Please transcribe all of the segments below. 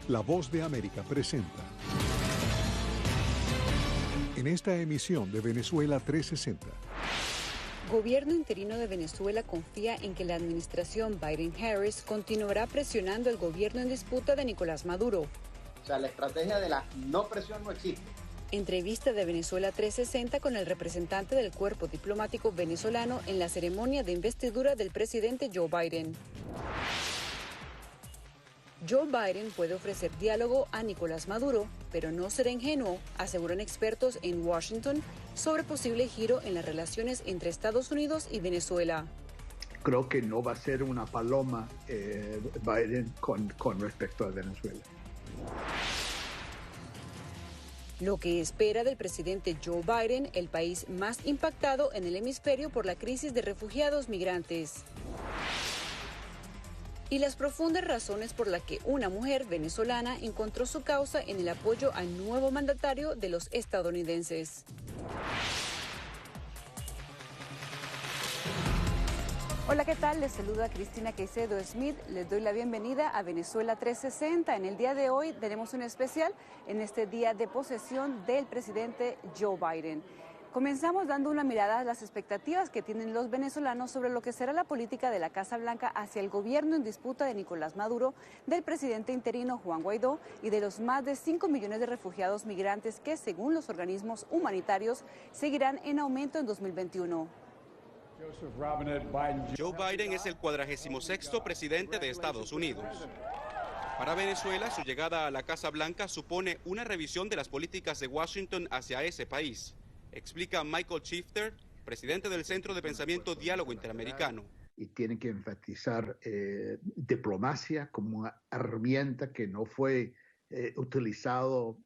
La Voz de América presenta. En esta emisión de Venezuela 360. Gobierno interino de Venezuela confía en que la administración Biden-Harris continuará presionando al gobierno en disputa de Nicolás Maduro. O sea, la estrategia de la no presión no existe. Entrevista de Venezuela 360 con el representante del cuerpo diplomático venezolano en la ceremonia de investidura del presidente Joe Biden. Joe Biden puede ofrecer diálogo a Nicolás Maduro, pero no será ingenuo, aseguran expertos en Washington, sobre posible giro en las relaciones entre Estados Unidos y Venezuela. Creo que no va a ser una paloma Biden con respecto a Venezuela. Lo que espera del presidente Joe Biden, el país más impactado en el hemisferio por la crisis de refugiados migrantes. Y las profundas razones por las que una mujer venezolana encontró su causa en el apoyo al nuevo mandatario de los estadounidenses. Hola, ¿qué tal? Les saluda Cristina Caicedo Smith. Les doy la bienvenida a Venezuela 360. En el día de hoy tenemos un especial en este día de posesión del presidente Joe Biden. Comenzamos dando una mirada a las expectativas que tienen los venezolanos sobre lo que será la política de la Casa Blanca hacia el gobierno en disputa de Nicolás Maduro, del presidente interino Juan Guaidó y de los más de 5 millones de refugiados migrantes que, según los organismos humanitarios, seguirán en aumento en 2021. Joe Biden es el 46º presidente de Estados Unidos. Para Venezuela, su llegada a la Casa Blanca supone una revisión de las políticas de Washington hacia ese país, explica Michael Shifter, presidente del Centro de Pensamiento Diálogo Interamericano. Y tienen que enfatizar diplomacia como una herramienta que no fue utilizado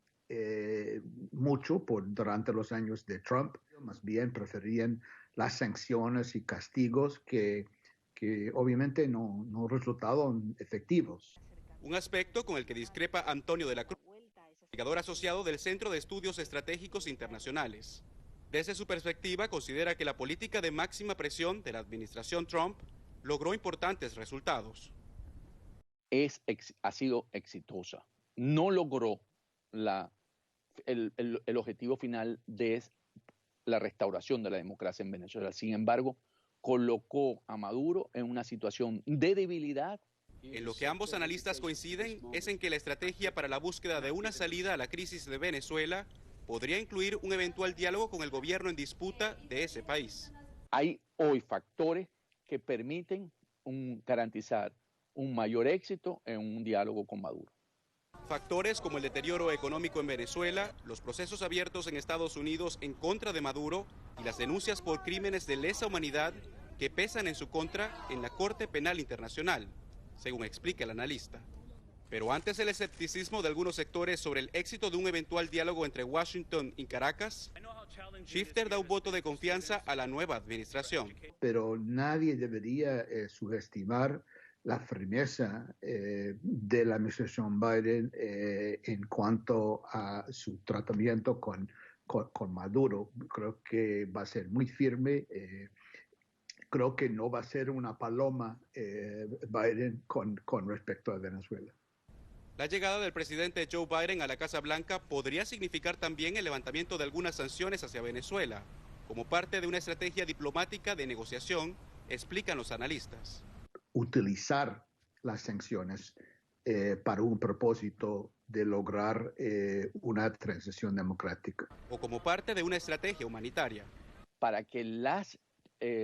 mucho durante los años de Trump. Más bien preferían las sanciones y castigos que obviamente no resultaron efectivos. Un aspecto con el que discrepa Antonio de la Cruz, investigador asociado del Centro de Estudios Estratégicos Internacionales. Desde su perspectiva, considera que la política de máxima presión de la administración Trump logró importantes resultados. Ha sido exitosa. No logró el objetivo final de la restauración de la democracia en Venezuela. Sin embargo, colocó a Maduro en una situación de debilidad. En lo que ambos analistas coinciden es en que la estrategia para la búsqueda de una salida a la crisis de Venezuela podría incluir un eventual diálogo con el gobierno en disputa de ese país. Hay hoy factores que permiten garantizar un mayor éxito en un diálogo con Maduro. Factores como el deterioro económico en Venezuela, los procesos abiertos en Estados Unidos en contra de Maduro y las denuncias por crímenes de lesa humanidad que pesan en su contra en la Corte Penal Internacional, según explica el analista. Pero antes el escepticismo de algunos sectores sobre el éxito de un eventual diálogo entre Washington y Caracas, Shifter da un voto de confianza a la nueva administración. Pero nadie debería subestimar la firmeza de la administración Biden en cuanto a su tratamiento con Maduro. Creo que va a ser muy firme. Creo que no va a ser una paloma Biden con respecto a Venezuela. La llegada del presidente Joe Biden a la Casa Blanca podría significar también el levantamiento de algunas sanciones hacia Venezuela, como parte de una estrategia diplomática de negociación, explican los analistas. Utilizar las sanciones para un propósito de lograr una transición democrática. O como parte de una estrategia humanitaria. Para que las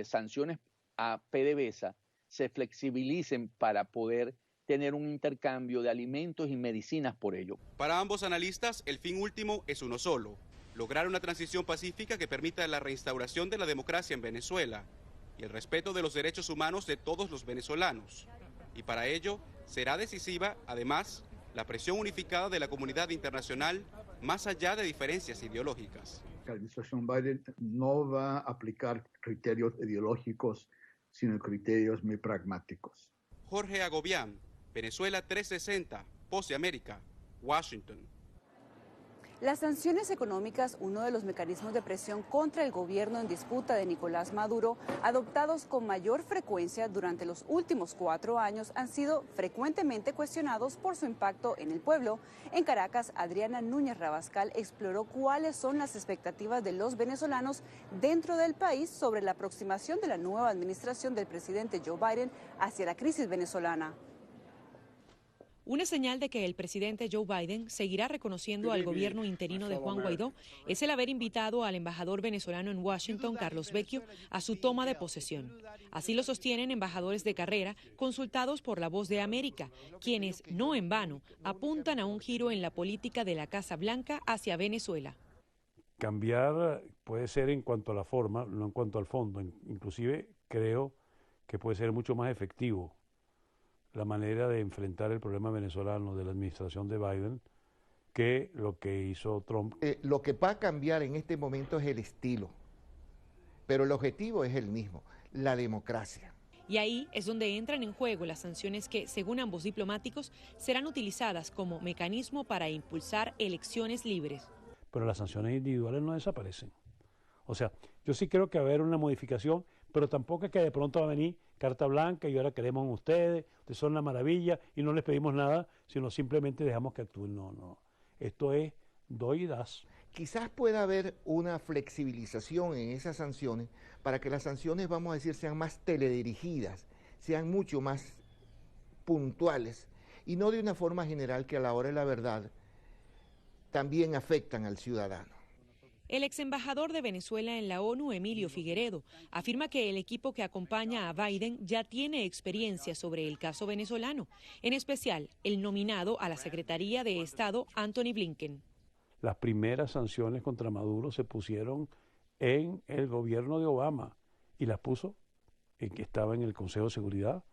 sanciones a PDVSA se flexibilicen para poder tener un intercambio de alimentos y medicinas por ello. Para ambos analistas, el fin último es uno solo: lograr una transición pacífica que permita la reinstauración de la democracia en Venezuela y el respeto de los derechos humanos de todos los venezolanos. Y para ello será decisiva, además, la presión unificada de la comunidad internacional más allá de diferencias ideológicas. La administración Biden no va a aplicar criterios ideológicos, sino criterios muy pragmáticos. Jorge Agobián, Venezuela 360, Voz de América, Washington. Las sanciones económicas, uno de los mecanismos de presión contra el gobierno en disputa de Nicolás Maduro, adoptados con mayor frecuencia durante los últimos 4 años, han sido frecuentemente cuestionados por su impacto en el pueblo. En Caracas, Adriana Núñez Rabascal exploró cuáles son las expectativas de los venezolanos dentro del país sobre la aproximación de la nueva administración del presidente Joe Biden hacia la crisis venezolana. Una señal de que el presidente Joe Biden seguirá reconociendo al gobierno interino de Juan Guaidó es el haber invitado al embajador venezolano en Washington, Carlos Vecchio, a su toma de posesión. Así lo sostienen embajadores de carrera consultados por La Voz de América, quienes, no en vano, apuntan a un giro en la política de la Casa Blanca hacia Venezuela. Cambiar puede ser en cuanto a la forma, no en cuanto al fondo. Inclusive creo que puede ser mucho más efectivo la manera de enfrentar el problema venezolano de la administración de Biden que lo que hizo Trump. Lo que va a cambiar en este momento es el estilo, pero el objetivo es el mismo, la democracia. Y ahí es donde entran en juego las sanciones que, según ambos diplomáticos, serán utilizadas como mecanismo para impulsar elecciones libres. Pero las sanciones individuales no desaparecen. O sea, yo sí creo que va a haber una modificación, pero tampoco es que de pronto va a venir carta blanca y ahora queremos a ustedes son la maravilla y no les pedimos nada, sino simplemente dejamos que actúen. No. Esto es doy y das. Quizás pueda haber una flexibilización en esas sanciones para que las sanciones, vamos a decir, sean más teledirigidas, sean mucho más puntuales y no de una forma general que a la hora de la verdad también afectan al ciudadano. El ex embajador de Venezuela en la ONU, Emilio Figueredo, afirma que el equipo que acompaña a Biden ya tiene experiencia sobre el caso venezolano, en especial el nominado a la Secretaría de Estado, Antony Blinken. Las primeras sanciones contra Maduro se pusieron en el gobierno de Obama y las puso en que estaba en el Consejo de Seguridad.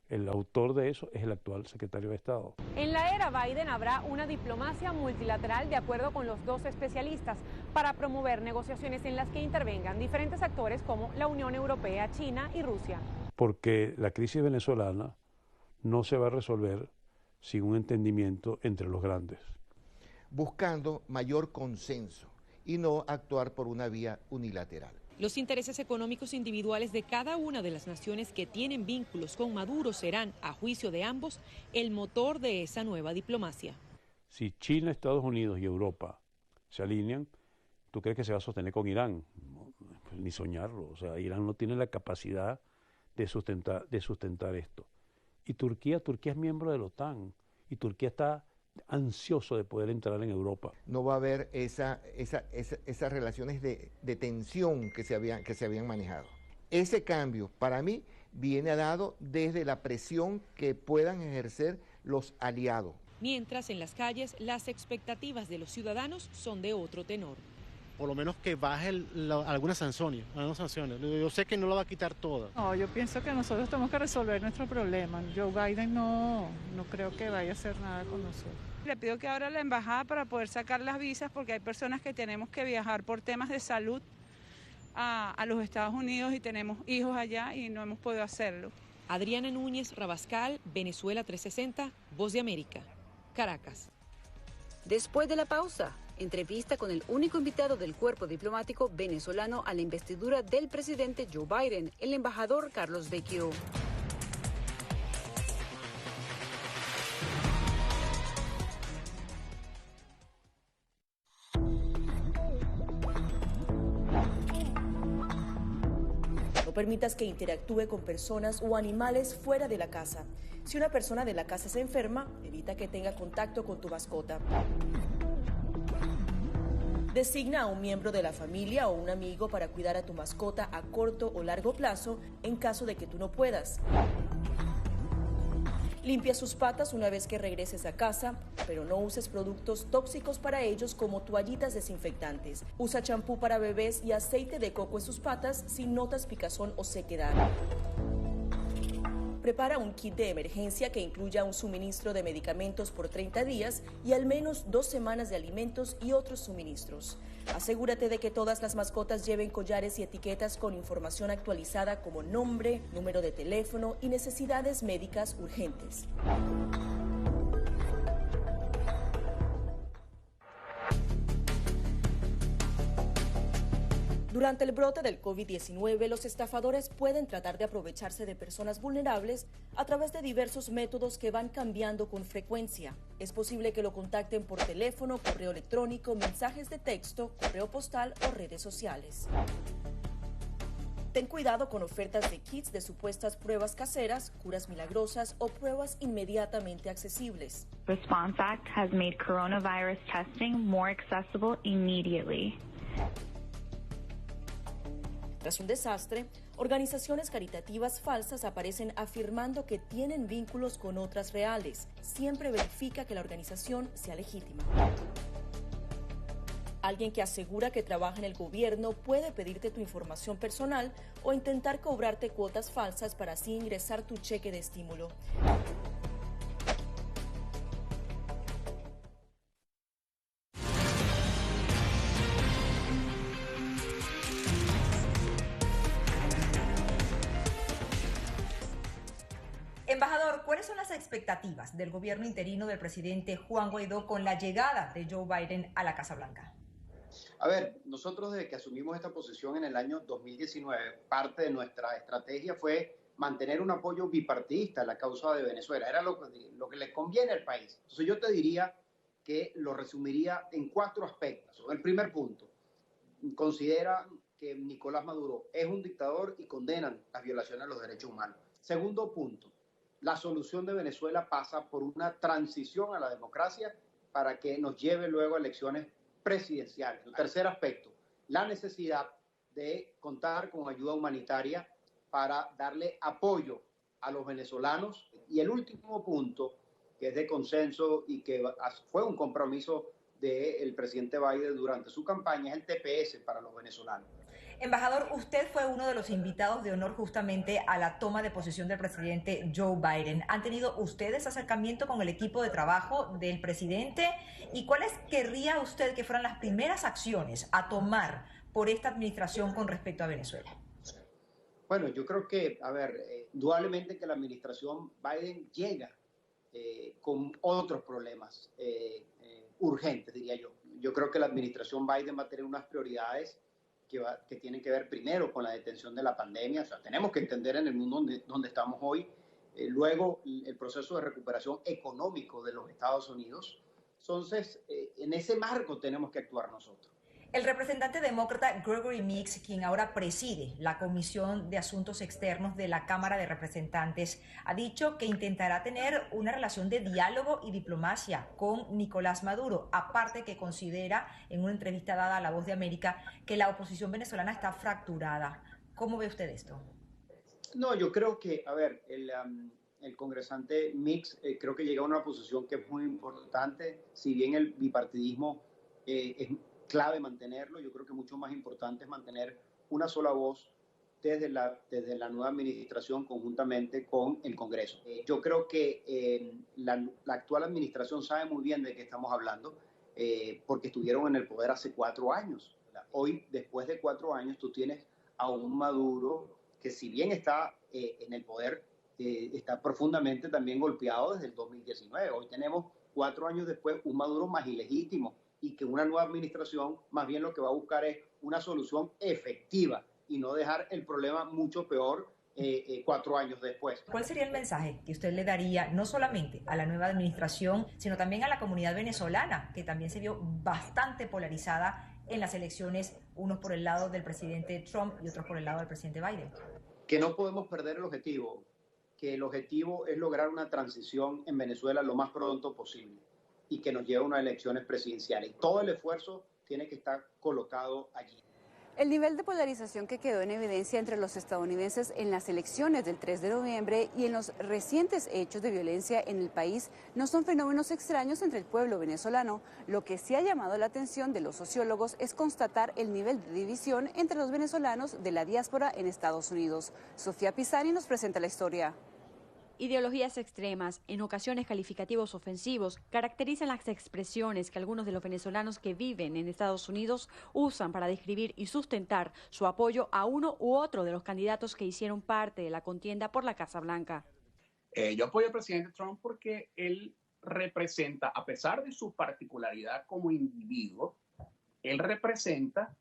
El autor de eso es el actual secretario de Estado. En la era Biden habrá una diplomacia multilateral de acuerdo con los dos especialistas para promover negociaciones en las que intervengan diferentes actores como la Unión Europea, China y Rusia. Porque la crisis venezolana no se va a resolver sin un entendimiento entre los grandes. Buscando mayor consenso y no actuar por una vía unilateral. Los intereses económicos individuales de cada una de las naciones que tienen vínculos con Maduro serán, a juicio de ambos, el motor de esa nueva diplomacia. Si China, Estados Unidos y Europa se alinean, ¿tú crees que se va a sostener con Irán? No, ni soñarlo. O sea, Irán no tiene la capacidad de sustentar esto. Y Turquía es miembro de la OTAN y Turquía está ansioso de poder entrar en Europa. No va a haber esas relaciones de tensión que se habían manejado. Ese cambio, para mí, viene dado desde la presión que puedan ejercer los aliados. Mientras en las calles las expectativas de los ciudadanos son de otro tenor. Por lo menos que baje algunas sanciones. Yo sé que no lo va a quitar toda. No, yo pienso que nosotros tenemos que resolver nuestro problema. Joe Biden no creo que vaya a hacer nada con nosotros. Le pido que abra la embajada para poder sacar las visas porque hay personas que tenemos que viajar por temas de salud a los Estados Unidos y tenemos hijos allá y no hemos podido hacerlo. Adriana Núñez Rabascal, Venezuela 360, Voz de América, Caracas. Después de la pausa, entrevista con el único invitado del cuerpo diplomático venezolano a la investidura del presidente Joe Biden, el embajador Carlos Vecchio. No permitas que interactúe con personas o animales fuera de la casa. Si una persona de la casa se enferma, evita que tenga contacto con tu mascota. Designa a un miembro de la familia o un amigo para cuidar a tu mascota a corto o largo plazo en caso de que tú no puedas. Limpia sus patas una vez que regreses a casa, pero no uses productos tóxicos para ellos como toallitas desinfectantes. Usa champú para bebés y aceite de coco en sus patas si notas picazón o sequedad. Prepara un kit de emergencia que incluya un suministro de medicamentos por 30 días y al menos 2 semanas de alimentos y otros suministros. Asegúrate de que todas las mascotas lleven collares y etiquetas con información actualizada como nombre, número de teléfono y necesidades médicas urgentes. Durante el brote del COVID-19, los estafadores pueden tratar de aprovecharse de personas vulnerables a través de diversos métodos que van cambiando con frecuencia. Es posible que lo contacten por teléfono, correo electrónico, mensajes de texto, correo postal o redes sociales. Ten cuidado con ofertas de kits de supuestas pruebas caseras, curas milagrosas o pruebas inmediatamente accesibles. Response Act has made coronavirus testing more accessible immediately. Tras un desastre, organizaciones caritativas falsas aparecen afirmando que tienen vínculos con otras reales. Siempre verifica que la organización sea legítima. Alguien que asegura que trabaja en el gobierno puede pedirte tu información personal o intentar cobrarte cuotas falsas para así ingresar tu cheque de estímulo. Embajador, ¿cuáles son las expectativas del gobierno interino del presidente Juan Guaidó con la llegada de Joe Biden a la Casa Blanca? A ver, nosotros desde que asumimos esta posición en el año 2019, parte de nuestra estrategia fue mantener un apoyo bipartidista a la causa de Venezuela. Era lo que le conviene al país. Entonces yo te diría que lo resumiría en 4 aspectos. El primer punto, considera que Nicolás Maduro es un dictador y condenan las violaciones de los derechos humanos. Segundo punto, la solución de Venezuela pasa por una transición a la democracia para que nos lleve luego a elecciones presidenciales. El tercer aspecto, la necesidad de contar con ayuda humanitaria para darle apoyo a los venezolanos. Y el último punto, que es de consenso y que fue un compromiso del presidente Biden durante su campaña, es el TPS para los venezolanos. Embajador, usted fue uno de los invitados de honor justamente a la toma de posesión del presidente Joe Biden. ¿Han tenido ustedes acercamiento con el equipo de trabajo del presidente? ¿Y cuáles querría usted que fueran las primeras acciones a tomar por esta administración con respecto a Venezuela? Bueno, yo creo que, indudablemente que la administración Biden llega con otros problemas urgentes, diría yo. Yo creo que la administración Biden va a tener unas prioridades que tienen que ver primero con la detención de la pandemia. O sea, tenemos que entender en el mundo donde estamos hoy, luego el proceso de recuperación económico de los Estados Unidos. Entonces, en ese marco tenemos que actuar nosotros. El representante demócrata Gregory Meeks, quien ahora preside la Comisión de Asuntos Externos de la Cámara de Representantes, ha dicho que intentará tener una relación de diálogo y diplomacia con Nicolás Maduro, aparte que considera en una entrevista dada a La Voz de América que la oposición venezolana está fracturada. ¿Cómo ve usted esto? No, yo creo que, el congresante Meeks creo que llega a una posición que es muy importante, si bien el bipartidismo es clave mantenerlo, yo creo que mucho más importante es mantener una sola voz desde la nueva administración conjuntamente con el Congreso. Yo creo que la actual administración sabe muy bien de qué estamos hablando, porque estuvieron en el poder hace 4 años. Hoy, después de 4 años, tú tienes a un Maduro que, si bien está en el poder, está profundamente también golpeado desde el 2019. Hoy tenemos 4 años después un Maduro más ilegítimo, y que una nueva administración más bien lo que va a buscar es una solución efectiva y no dejar el problema mucho peor 4 años después. ¿Cuál sería el mensaje que usted le daría no solamente a la nueva administración, sino también a la comunidad venezolana, que también se vio bastante polarizada en las elecciones, unos por el lado del presidente Trump y otros por el lado del presidente Biden? Que no podemos perder el objetivo, que el objetivo es lograr una transición en Venezuela lo más pronto posible y que nos lleve a unas elecciones presidenciales. Y todo el esfuerzo tiene que estar colocado allí. El nivel de polarización que quedó en evidencia entre los estadounidenses en las elecciones del 3 de noviembre y en los recientes hechos de violencia en el país no son fenómenos extraños entre el pueblo venezolano. Lo que sí ha llamado la atención de los sociólogos es constatar el nivel de división entre los venezolanos de la diáspora en Estados Unidos. Sofía Pisani nos presenta la historia. Ideologías extremas, en ocasiones calificativos ofensivos, caracterizan las expresiones que algunos de los venezolanos que viven en Estados Unidos usan para describir y sustentar su apoyo a uno u otro de los candidatos que hicieron parte de la contienda por la Casa Blanca. Yo apoyo al presidente Trump porque él representa, a pesar de su particularidad como individuo, él representa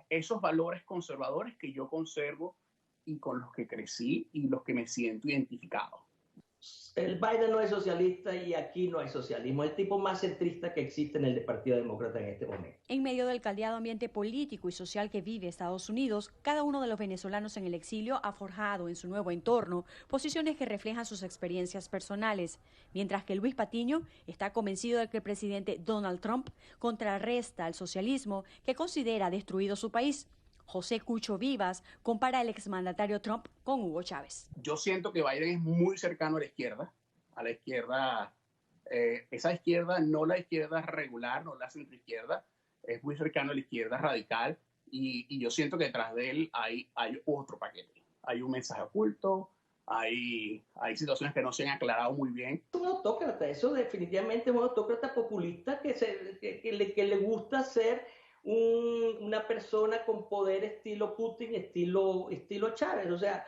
esos valores conservadores que yo conservo y con los que crecí y los que me siento identificado. El Biden no es socialista y aquí no hay socialismo. Es el tipo más centrista que existe en el Partido Demócrata en este momento. En medio del caldeado ambiente político y social que vive Estados Unidos, cada uno de los venezolanos en el exilio ha forjado en su nuevo entorno posiciones que reflejan sus experiencias personales, mientras que Luis Patiño está convencido de que el presidente Donald Trump contrarresta al socialismo que considera destruido su país. José Cucho Vivas compara al exmandatario Trump con Hugo Chávez. Yo siento que Biden es muy cercano a la izquierda, esa izquierda, no la izquierda regular, no la centroizquierda, es muy cercano a la izquierda radical y yo siento que detrás de él hay otro paquete, hay un mensaje oculto, hay situaciones que no se han aclarado muy bien. Es un autócrata, eso definitivamente es un autócrata populista que le gusta ser una persona con poder estilo Putin, estilo Chávez. O sea,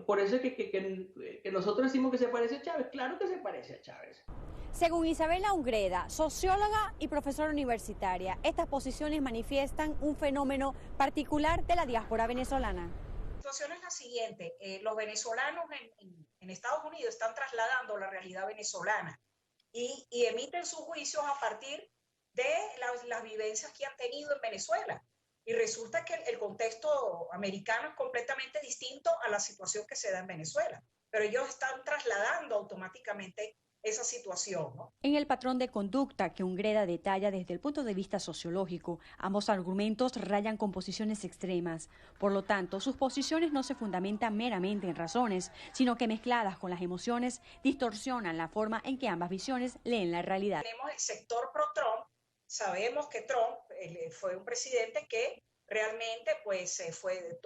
por eso es que nosotros decimos que se parece a Chávez. Claro que se parece a Chávez. Según Isabela Ungreda, socióloga y profesora universitaria, estas posiciones manifiestan un fenómeno particular de la diáspora venezolana. La situación es la siguiente, los venezolanos en Estados Unidos están trasladando la realidad venezolana y emiten sus juicios a partir de las vivencias que han tenido en Venezuela. Y resulta que el contexto americano es completamente distinto a la situación que se da en Venezuela. Pero ellos están trasladando automáticamente esa situación, ¿no? En el patrón de conducta que Ungreda detalla desde el punto de vista sociológico, ambos argumentos rayan con posiciones extremas. Por lo tanto, sus posiciones no se fundamentan meramente en razones, sino que mezcladas con las emociones distorsionan la forma en que ambas visiones leen la realidad. Tenemos el sector pro-Trump. Sabemos que Trump fue un presidente que realmente pues,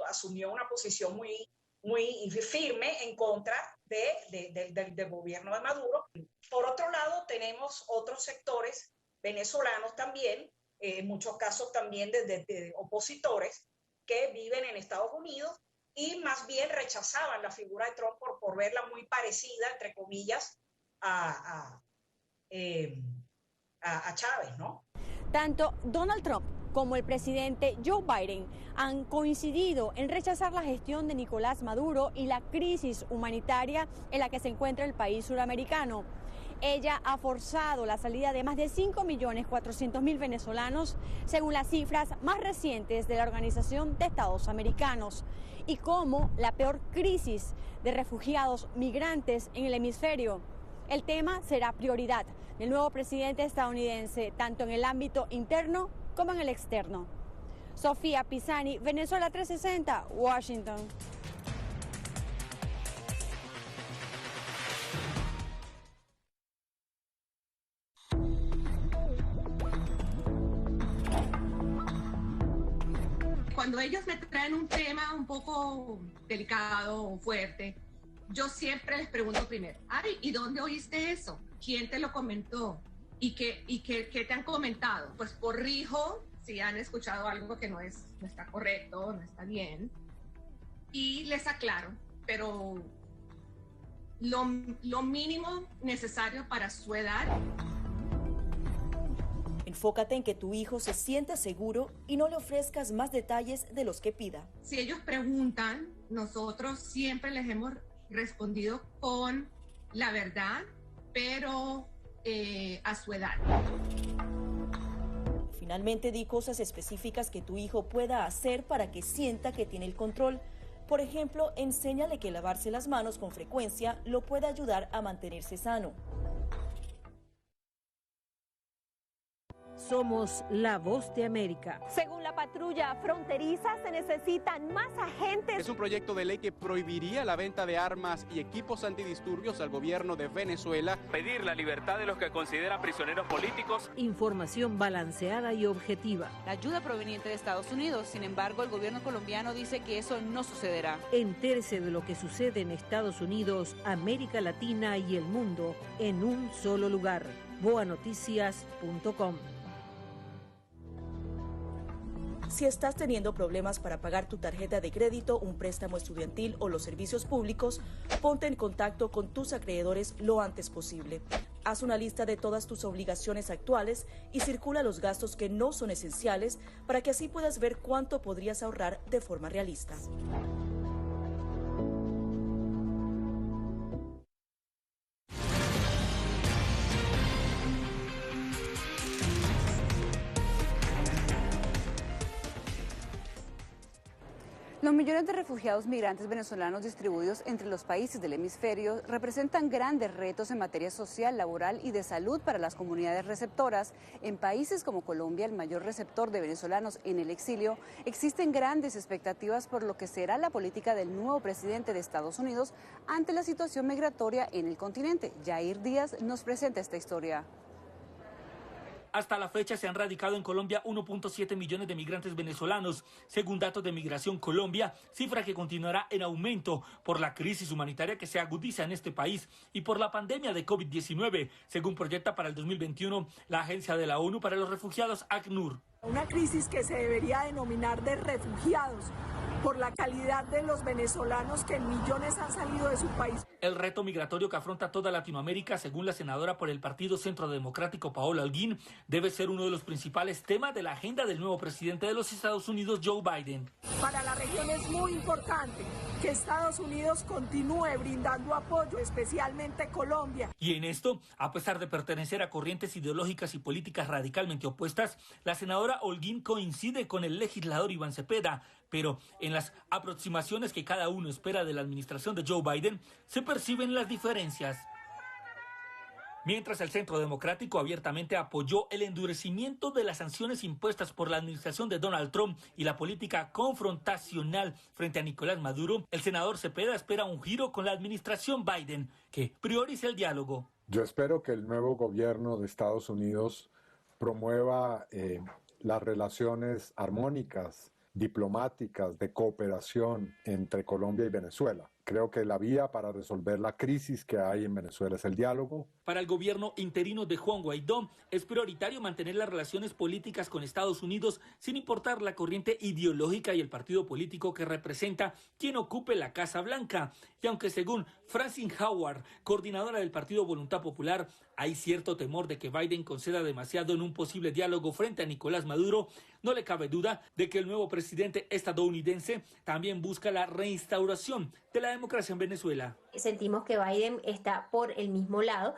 asumió una posición muy firme en contra del gobierno de Maduro. Por otro lado, tenemos otros sectores venezolanos también, en muchos casos también de opositores que viven en Estados Unidos y más bien rechazaban la figura de Trump por verla muy parecida, entre comillas, a Chávez, ¿no? Tanto Donald Trump como el presidente Joe Biden han coincidido en rechazar la gestión de Nicolás Maduro y la crisis humanitaria en la que se encuentra el país suramericano. Ella ha forzado la salida de más de 5.400.000 venezolanos, según las cifras más recientes de la Organización de Estados Americanos, y como la peor crisis de refugiados migrantes en el hemisferio. El tema será prioridad del nuevo presidente estadounidense, tanto en el ámbito interno como en el externo. Sofía Pisani, Venezuela 360, Washington. Cuando ellos me traen un tema un poco delicado o fuerte, yo siempre les pregunto primero, ay, ¿y dónde oíste eso? ¿Quién te lo comentó? ¿Y qué te han comentado? Pues corrijo si han escuchado algo que no está correcto, no está bien, y les aclaro, pero lo mínimo necesario para su edad. Enfócate en que tu hijo se sienta seguro y no le ofrezcas más detalles de los que pida. Si ellos preguntan, nosotros siempre les hemos respondido con la verdad, pero a su edad. Finalmente, di cosas específicas que tu hijo pueda hacer para que sienta que tiene el control. Por ejemplo, enséñale que lavarse las manos con frecuencia lo puede ayudar a mantenerse sano. Somos la voz de América. Según la patrulla fronteriza, se necesitan más agentes. Es un proyecto de ley que prohibiría la venta de armas y equipos antidisturbios al gobierno de Venezuela. Pedir la libertad de los que consideran prisioneros políticos. Información balanceada y objetiva. La ayuda proveniente de Estados Unidos, sin embargo, el gobierno colombiano dice que eso no sucederá. Entérese de lo que sucede en Estados Unidos, América Latina y el mundo en un solo lugar. boanoticias.com. Si estás teniendo problemas para pagar tu tarjeta de crédito, un préstamo estudiantil o los servicios públicos, ponte en contacto con tus acreedores lo antes posible. Haz una lista de todas tus obligaciones actuales y circula los gastos que no son esenciales para que así puedas ver cuánto podrías ahorrar de forma realista. Los millones de refugiados migrantes venezolanos distribuidos entre los países del hemisferio representan grandes retos en materia social, laboral y de salud para las comunidades receptoras. En países como Colombia, el mayor receptor de venezolanos en el exilio, existen grandes expectativas por lo que será la política del nuevo presidente de Estados Unidos ante la situación migratoria en el continente. Yair Díaz nos presenta esta historia. Hasta la fecha se han radicado en Colombia 1.7 millones de migrantes venezolanos, según datos de Migración Colombia, cifra que continuará en aumento por la crisis humanitaria que se agudiza en este país y por la pandemia de COVID-19, según proyecta para el 2021 la Agencia de la ONU para los Refugiados, ACNUR. Una crisis que se debería denominar de refugiados, por la calidad de los venezolanos que en millones han salido de su país. El reto migratorio que afronta toda Latinoamérica, según la senadora por el Partido Centro Democrático Paola Holguín, debe ser uno de los principales temas de la agenda del nuevo presidente de los Estados Unidos, Joe Biden. Para la región es muy importante que Estados Unidos continúe brindando apoyo, especialmente Colombia. Y en esto, a pesar de pertenecer a corrientes ideológicas y políticas radicalmente opuestas, la senadora Holguín coincide con el legislador Iván Cepeda, pero en las aproximaciones que cada uno espera de la administración de Joe Biden, se perciben las diferencias. Mientras el Centro Democrático abiertamente apoyó el endurecimiento de las sanciones impuestas por la administración de Donald Trump y la política confrontacional frente a Nicolás Maduro, el senador Cepeda espera un giro con la administración Biden, que priorice el diálogo. Yo espero que el nuevo gobierno de Estados Unidos promueva las relaciones armónicas, diplomáticas, de cooperación entre Colombia y Venezuela. Creo que la vía para resolver la crisis que hay en Venezuela es el diálogo. Para el gobierno interino de Juan Guaidó, es prioritario mantener las relaciones políticas con Estados Unidos sin importar la corriente ideológica y el partido político que representa quien ocupe la Casa Blanca. Y aunque según Francine Howard, coordinadora del Partido Voluntad Popular, hay cierto temor de que Biden conceda demasiado en un posible diálogo frente a Nicolás Maduro, no le cabe duda de que el nuevo presidente estadounidense también busca la reinstauración de la democracia en Venezuela. Sentimos que Biden está por el mismo lado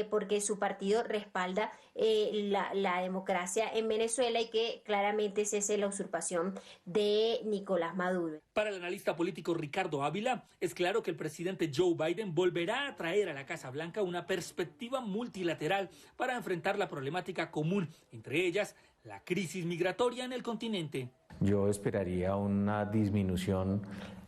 porque su partido respalda la democracia en Venezuela y que claramente cese la usurpación de Nicolás Maduro. Para el analista político Ricardo Ávila, es claro que el presidente Joe Biden volverá a traer a la Casa Blanca una perspectiva multilateral para enfrentar la problemática común, entre ellas la crisis migratoria en el continente. Yo esperaría una disminución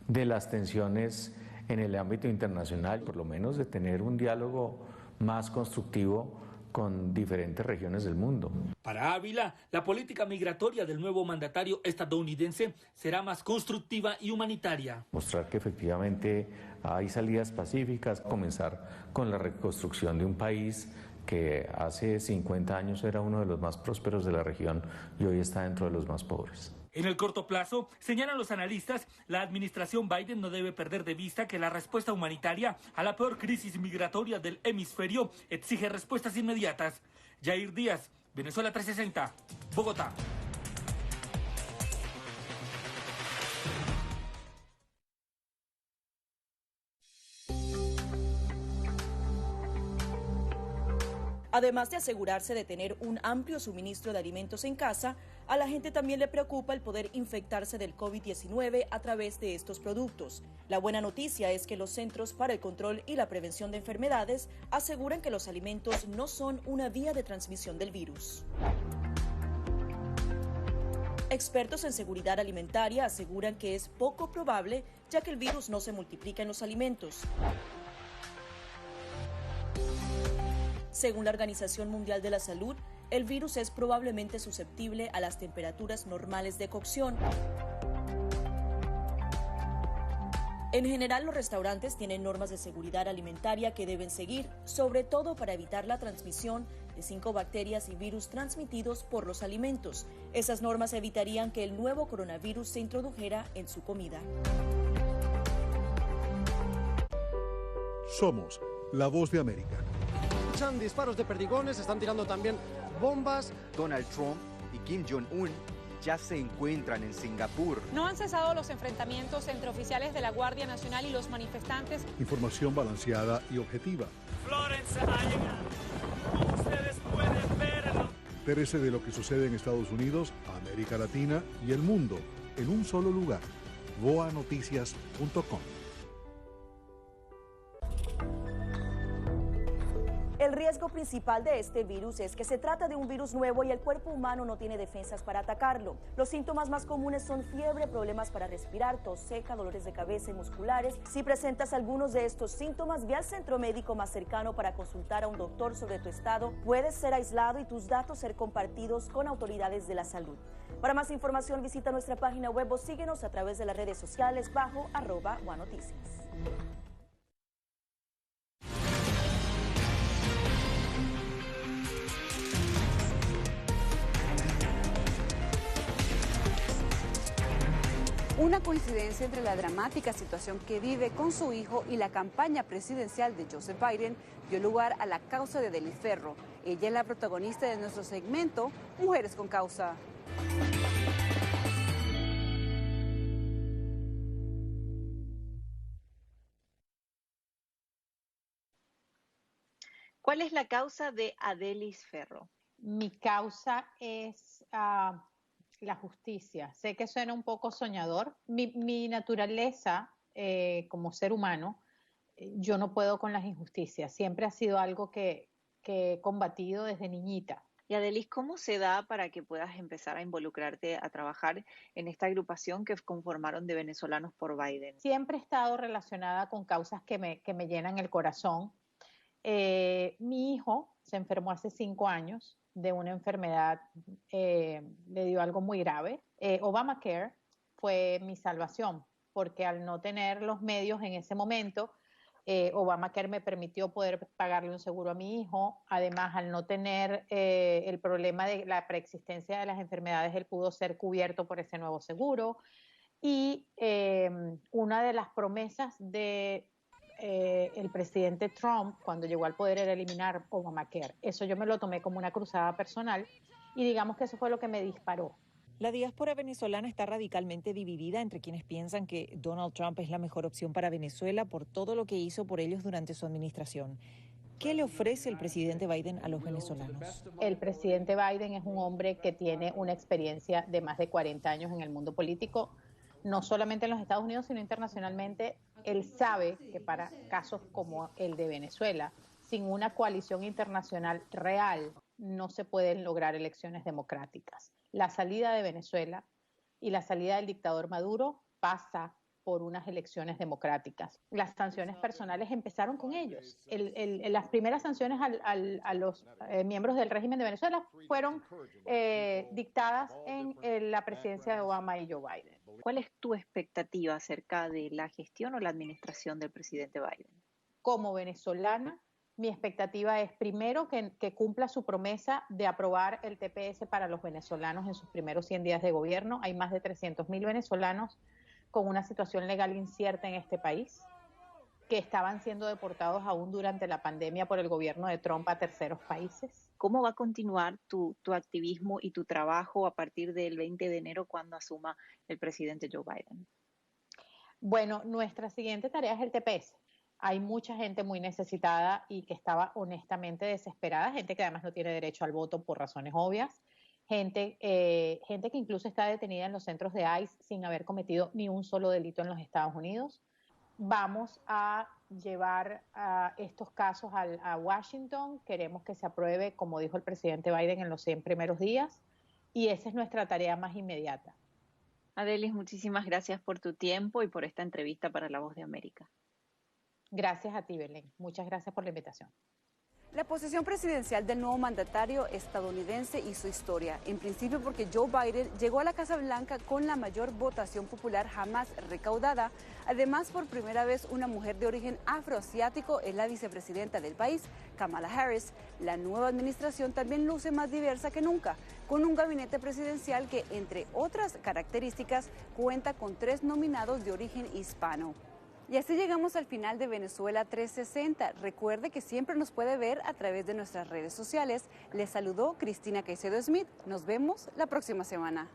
de las tensiones en el ámbito internacional, por lo menos de tener un diálogo más constructivo con diferentes regiones del mundo. Para Ávila, la política migratoria del nuevo mandatario estadounidense será más constructiva y humanitaria. Mostrar que efectivamente hay salidas pacíficas, comenzar con la reconstrucción de un país que hace 50 años era uno de los más prósperos de la región y hoy está dentro de los más pobres. En el corto plazo, señalan los analistas, la administración Biden no debe perder de vista que la respuesta humanitaria a la peor crisis migratoria del hemisferio exige respuestas inmediatas. Yair Díaz, Venezuela 360, Bogotá. Además de asegurarse de tener un amplio suministro de alimentos en casa, a la gente también le preocupa el poder infectarse del COVID-19 a través de estos productos. La buena noticia es que los Centros para el Control y la Prevención de Enfermedades aseguran que los alimentos no son una vía de transmisión del virus. Expertos en seguridad alimentaria aseguran que es poco probable, ya que el virus no se multiplica en los alimentos. Según la Organización Mundial de la Salud, el virus es probablemente susceptible a las temperaturas normales de cocción. En general, los restaurantes tienen normas de seguridad alimentaria que deben seguir, sobre todo para evitar la transmisión de 5 bacterias y virus transmitidos por los alimentos. Esas normas evitarían que el nuevo coronavirus se introdujera en su comida. Somos la voz de América. escuchan disparos de perdigones, están tirando también bombas. Donald Trump y Kim Jong-un ya se encuentran en Singapur. No han cesado los enfrentamientos entre oficiales de la Guardia Nacional y los manifestantes. Información balanceada y objetiva. Florence ha llegado. Ustedes pueden verlo. Entérese de lo que sucede en Estados Unidos, América Latina y el mundo en un solo lugar. voanoticias.com. El riesgo principal de este virus es que se trata de un virus nuevo y el cuerpo humano no tiene defensas para atacarlo. Los síntomas más comunes son fiebre, problemas para respirar, tos seca, dolores de cabeza y musculares. Si presentas algunos de estos síntomas, ve al centro médico más cercano para consultar a un doctor sobre tu estado. Puedes ser aislado y tus datos ser compartidos con autoridades de la salud. Para más información, visita nuestra página web o síguenos a través de las redes sociales bajo @guanoticias. Una coincidencia entre la dramática situación que vive con su hijo y la campaña presidencial de Joseph Biden dio lugar a la causa de Adelis Ferro. Ella es la protagonista de nuestro segmento Mujeres con Causa. ¿Cuál es la causa de Adelis Ferro? Mi causa es la justicia. Sé que suena un poco soñador. Mi naturaleza como ser humano, yo no puedo con las injusticias. Siempre ha sido algo que he combatido desde niñita. Y Adelis, ¿cómo se da para que puedas empezar a involucrarte, a trabajar en esta agrupación que conformaron de venezolanos por Biden? Siempre he estado relacionada con causas que me llenan el corazón. Mi hijo se enfermó hace 5 años de una enfermedad, le dio algo muy grave. Obamacare fue mi salvación, porque al no tener los medios en ese momento, Obamacare me permitió poder pagarle un seguro a mi hijo. Además, al no tener el problema de la preexistencia de las enfermedades, él pudo ser cubierto por ese nuevo seguro. Y una de las promesas de el presidente Trump cuando llegó al poder era eliminar Obamacare. Eso yo me lo tomé como una cruzada personal y digamos que eso fue lo que me disparó. La diáspora venezolana está radicalmente dividida entre quienes piensan que Donald Trump es la mejor opción para Venezuela por todo lo que hizo por ellos durante su administración. ¿Qué le ofrece el presidente Biden a los venezolanos? El presidente Biden es un hombre que tiene una experiencia de más de 40 años en el mundo político, no solamente en los Estados Unidos, sino internacionalmente. Él sabe que para casos como el de Venezuela, sin una coalición internacional real, no se pueden lograr elecciones democráticas. La salida de Venezuela y la salida del dictador Maduro pasa por unas elecciones democráticas. Las sanciones personales empezaron con ellos. Las primeras sanciones a los miembros del régimen de Venezuela fueron dictadas en la presidencia de Obama y Joe Biden. ¿Cuál es tu expectativa acerca de la gestión o la administración del presidente Biden? Como venezolana, mi expectativa es primero que cumpla su promesa de aprobar el TPS para los venezolanos en sus primeros 100 días de gobierno. Hay más de 300.000 venezolanos con una situación legal incierta en este país, que estaban siendo deportados aún durante la pandemia por el gobierno de Trump a terceros países. ¿Cómo va a continuar tu activismo y tu trabajo a partir del 20 de enero cuando asuma el presidente Joe Biden? Bueno, nuestra siguiente tarea es el TPS. Hay mucha gente muy necesitada y que estaba honestamente desesperada, gente que además no tiene derecho al voto por razones obvias, gente que incluso está detenida en los centros de ICE sin haber cometido ni un solo delito en los Estados Unidos. Vamos a llevar estos casos a Washington. Queremos que se apruebe, como dijo el presidente Biden, en los 100 primeros días, y esa es nuestra tarea más inmediata. Adelis, muchísimas gracias por tu tiempo y por esta entrevista para La Voz de América. Gracias a ti, Belén. Muchas gracias por la invitación. La posesión presidencial del nuevo mandatario estadounidense hizo historia, en principio porque Joe Biden llegó a la Casa Blanca con la mayor votación popular jamás recaudada. Además, por primera vez, una mujer de origen afroasiático es la vicepresidenta del país, Kamala Harris. La nueva administración también luce más diversa que nunca, con un gabinete presidencial que, entre otras características, cuenta con 3 nominados de origen hispano. Y así llegamos al final de Venezuela 360. Recuerde que siempre nos puede ver a través de nuestras redes sociales. Les saludó Cristina Caicedo Smith. Nos vemos la próxima semana.